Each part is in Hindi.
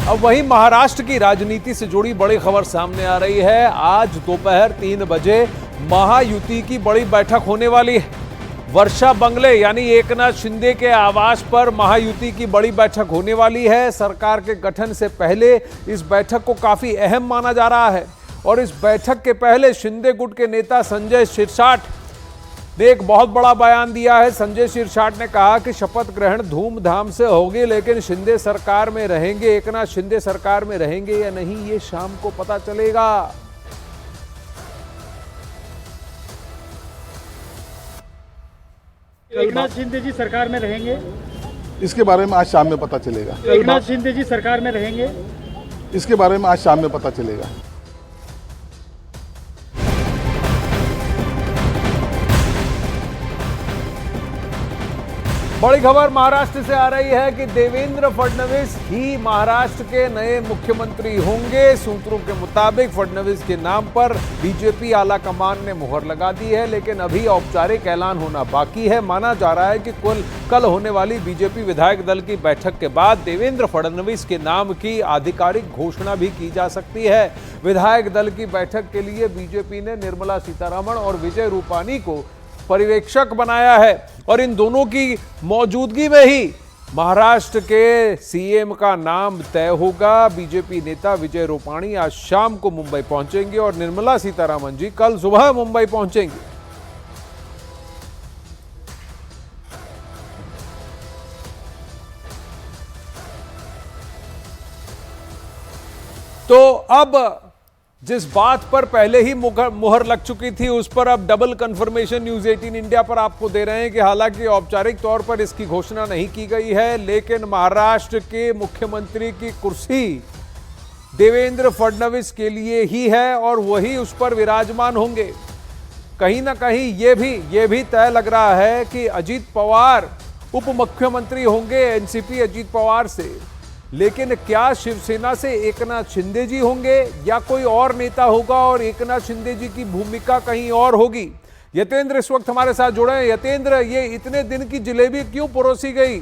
अब वहीं महाराष्ट्र की राजनीति से जुड़ी बड़ी खबर सामने आ रही है। आज दोपहर 3 बजे महायुति की बड़ी बैठक होने वाली है। वर्षा बंगले यानी एकनाथ शिंदे के आवास पर महायुति की बड़ी बैठक होने वाली है। सरकार के गठन से पहले इस बैठक को काफी अहम माना जा रहा है और इस बैठक के पहले शिंदे गुट के नेता संजय शिरसाट ने एक बहुत बड़ा बयान दिया है। संजय शिरसाट ने कहा कि शपथ ग्रहण धूमधाम से होगी, लेकिन शिंदे सरकार में रहेंगे, एकनाथ शिंदे सरकार में रहेंगे या नहीं ये शाम को पता चलेगा। एकनाथ शिंदे जी सरकार में रहेंगे, इसके बारे में आज शाम में पता चलेगा। एकनाथ शिंदे जी सरकार में रहेंगे, इसके बारे में आज शाम में पता चलेगा। बड़ी खबर महाराष्ट्र से आ रही है कि देवेंद्र फडणवीस ही महाराष्ट्र के नए मुख्यमंत्री होंगे। सूत्रों के मुताबिक फडणवीस के नाम पर बीजेपी आला कमान ने मुहर लगा दी है, लेकिन अभी औपचारिक ऐलान होना बाकी है। माना जा रहा है कि कल होने वाली बीजेपी विधायक दल की बैठक के बाद देवेंद्र फडणवीस के नाम की आधिकारिक घोषणा भी की जा सकती है। विधायक दल की बैठक के लिए बीजेपी ने निर्मला सीतारमण और विजय रूपानी को पर्यवेक्षक बनाया है और इन दोनों की मौजूदगी में ही महाराष्ट्र के सीएम का नाम तय होगा। बीजेपी नेता विजय रूपानी आज शाम को मुंबई पहुंचेंगे और निर्मला सीतारमण जी कल सुबह मुंबई पहुंचेंगे। तो अब जिस बात पर पहले ही मुहर लग चुकी थी उस पर अब डबल कंफर्मेशन न्यूज 18 इंडिया पर आपको दे रहे हैं कि हालांकि औपचारिक तौर पर इसकी घोषणा नहीं की गई है, लेकिन महाराष्ट्र के मुख्यमंत्री की कुर्सी देवेंद्र फडणवीस के लिए ही है और वही उस पर विराजमान होंगे। कहीं ना कहीं ये भी तय लग रहा है कि अजीत पवार उप मुख्यमंत्री होंगे एनसीपी अजीत पवार से, लेकिन क्या शिवसेना से एकनाथ शिंदे जी होंगे या कोई और नेता होगा और एकनाथ शिंदे जी की भूमिका कहीं और होगी। यतेंद्र इस वक्त हमारे साथ जुड़े हैं। यतेंद्र, ये इतने दिन की जलेबी क्यों परोसी गई?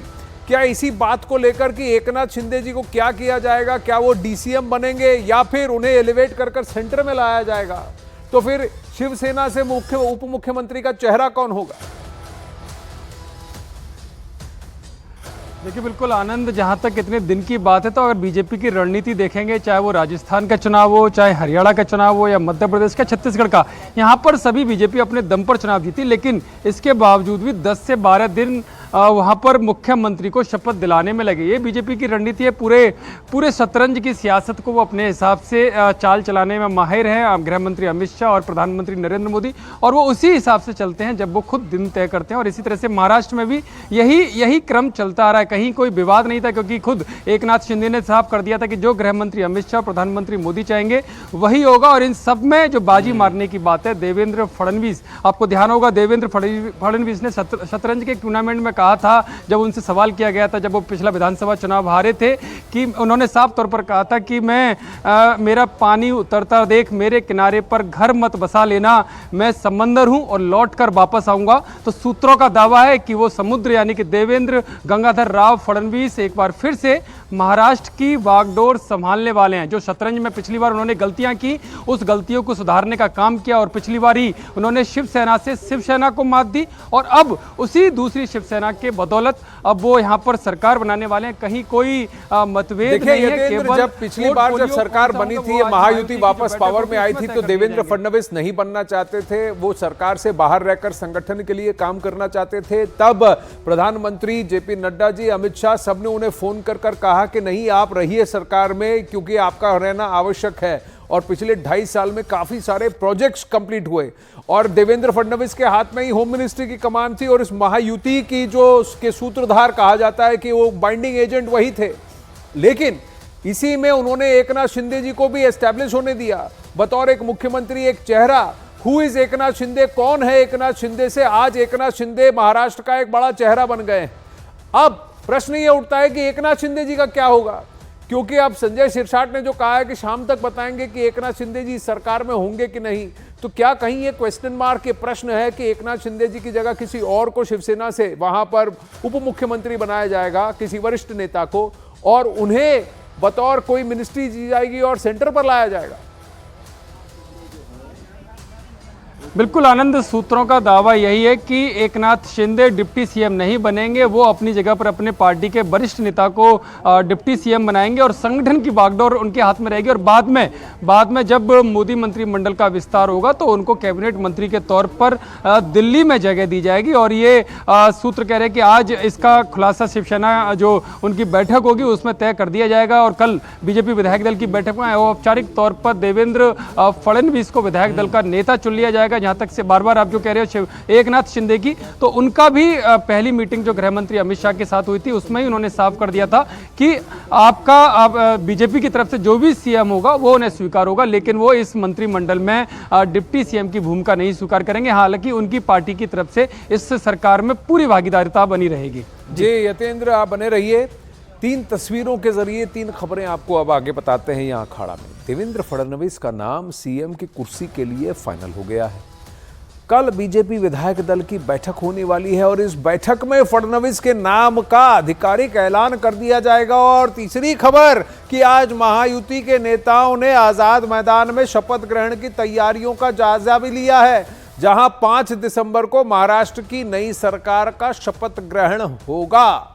क्या इसी बात को लेकर कि एकनाथ शिंदे जी को क्या किया जाएगा? क्या वो डीसीएम बनेंगे या फिर उन्हें एलिवेट कर सेंटर में लाया जाएगा? तो फिर शिवसेना से उप मुख्यमंत्री का चेहरा कौन होगा? देखिए बिल्कुल आनंद, जहां तक इतने दिन की बात है तो अगर बीजेपी की रणनीति देखेंगे, चाहे वो राजस्थान का चुनाव हो, चाहे हरियाणा का चुनाव हो या मध्य प्रदेश का, छत्तीसगढ़ का, यहां पर सभी बीजेपी अपने दम पर चुनाव जीती, लेकिन इसके बावजूद भी 10 से 12 दिन वहां पर मुख्यमंत्री को शपथ दिलाने में लगे। ये बीजेपी की रणनीति है। पूरे शतरंज की सियासत को वो अपने हिसाब से चाल चलाने में माहिर हैं गृह मंत्री अमित शाह और प्रधानमंत्री नरेंद्र मोदी, और वो उसी हिसाब से चलते हैं जब वो खुद दिन तय करते हैं। और इसी तरह से महाराष्ट्र में भी यही क्रम चलता आ रहा है। कहीं कोई विवाद नहीं था, क्योंकि खुद एकनाथ शिंदे ने साफ कर दिया था कि जो गृह मंत्री अमित शाह, प्रधानमंत्री मोदी चाहेंगे वही होगा। और इन सब में जो बाजी मारने की बात है देवेंद्र फडणवीस, आपको ध्यान होगा देवेंद्र फडणवीस ने शतरंज के टूर्नामेंट में कहा था, जब उनसे सवाल किया गया था जब वो पिछला विधानसभा चुनाव हारे थे, कि उन्होंने साफ तौर पर कहा था कि मेरा पानी उतरता देख मेरे किनारे पर घर मत बसा लेना, मैं समंदर हूं और लौट कर वापस आऊंगा। तो सूत्रों का दावा है कि वो समुद्र यानी कि देवेंद्र गंगाधर राव फडणवीस एक बार फिर से महाराष्ट्र की बागडोर संभालने वाले हैं। जो शतरंज में पिछली बार उन्होंने गलतियां की, उस गलतियों को सुधारने का काम किया और पिछली बार ही उन्होंने शिवसेना से शिवसेना को मात दी, और अब उसी दूसरी शिवसेना के बदौलत अब वो यहां पर सरकार बनाने वाले हैं। कहीं कोई मतभेद नहीं है। केवल जब पिछली बार जब सरकार बनी थी, महायुति वापस पावर में आई थी, तो देवेंद्र फडणवीस नहीं बनना चाहते थे, वो सरकार से बाहर रहकर संगठन के लिए काम करना चाहते थे। तब प्रधानमंत्री जेपी नड्डा जी, अमित शाह, सबने उन्हें फोन कर कहा कि नहीं, आप रहिए सरकार में क्योंकि आपका रहना आवश्यक है। और पिछले 2.5 साल में काफी सारे प्रोजेक्ट्स कंप्लीट हुए और देवेंद्र फडणवीस के हाथ में ही होम मिनिस्ट्री की कमान थी और इस महायुति की जो उसके सूत्रधार कहा जाता है कि वो बाइंडिंग एजेंट वही थे। लेकिन इसी में उन्होंने एकनाथ शिंदे जी को भी एस्टैब्लिश होने दिया बतौर एक मुख्यमंत्री, एक चेहरा। Who is Eknath Shinde? कौन है एकनाथ शिंदे? से आज एकनाथ शिंदे महाराष्ट्र का एक बड़ा चेहरा बन गए। अब प्रश्न ये उठता है कि एकनाथ शिंदे जी का क्या होगा, क्योंकि अब संजय शिरसाट ने जो कहा है कि शाम तक बताएंगे कि एकनाथ शिंदे जी सरकार में होंगे कि नहीं, तो क्या कहीं ये क्वेश्चन मार्क, ये प्रश्न है कि एकनाथ शिंदे जी की जगह किसी और को शिवसेना से वहां पर उप मुख्यमंत्री बनाया जाएगा, किसी वरिष्ठ नेता को, और उन्हें बतौर कोई मिनिस्ट्री दी जाएगी और सेंटर पर लाया जाएगा। बिल्कुल आनंद, सूत्रों का दावा यही है कि एकनाथ शिंदे डिप्टी सीएम नहीं बनेंगे, वो अपनी जगह पर अपने पार्टी के वरिष्ठ नेता को डिप्टी सीएम बनाएंगे और संगठन की बागडोर उनके हाथ में रहेगी और बाद में जब मोदी मंत्रिमंडल का विस्तार होगा तो उनको कैबिनेट मंत्री के तौर पर दिल्ली में जगह दी जाएगी। और ये सूत्र कह रहे हैं कि आज इसका खुलासा शिवसेना जो उनकी बैठक होगी उसमें तय कर दिया जाएगा और कल बीजेपी विधायक दल की बैठक में औपचारिक तौर पर देवेंद्र फडणवीस को विधायक दल का नेता चुन लिया जाएगा। जहां तक से बार बार आप जो कह रहे हो एकनाथ शिंदे की, तो उनका भी पहली मीटिंग जो गृह मंत्री अमित शाह के साथ हुई थी उसमें ही उन्होंने साफ कर दिया था कि आपका बीजेपी की तरफ से जो भी सीएम होगा वो उन्हें स्वीकार होगा, लेकिन वो इस मंत्रिमंडल में डिप्टी सीएम की भूमिका नहीं स्वीकार करेंगे। हालांकि उनकी पार्टी की तरफ से इस सरकार में पूरी भागीदारिता बनी रहेगी। जी यतेंद्र, आप बने रहिए। 3 तस्वीरों के जरिए 3 खबरें आपको अब आगे बताते हैं। यहाँ अखाड़ा में देवेंद्र फडणवीस का नाम सीएम की कुर्सी के लिए फाइनल हो गया है। कल बीजेपी विधायक दल की बैठक होने वाली है और इस बैठक में फडणवीस के नाम का आधिकारिक ऐलान कर दिया जाएगा। और तीसरी खबर कि आज महायुति के नेताओं ने आजाद मैदान में शपथ ग्रहण की तैयारियों का जायजा भी लिया है, जहां 5 दिसंबर को महाराष्ट्र की नई सरकार का शपथ ग्रहण होगा।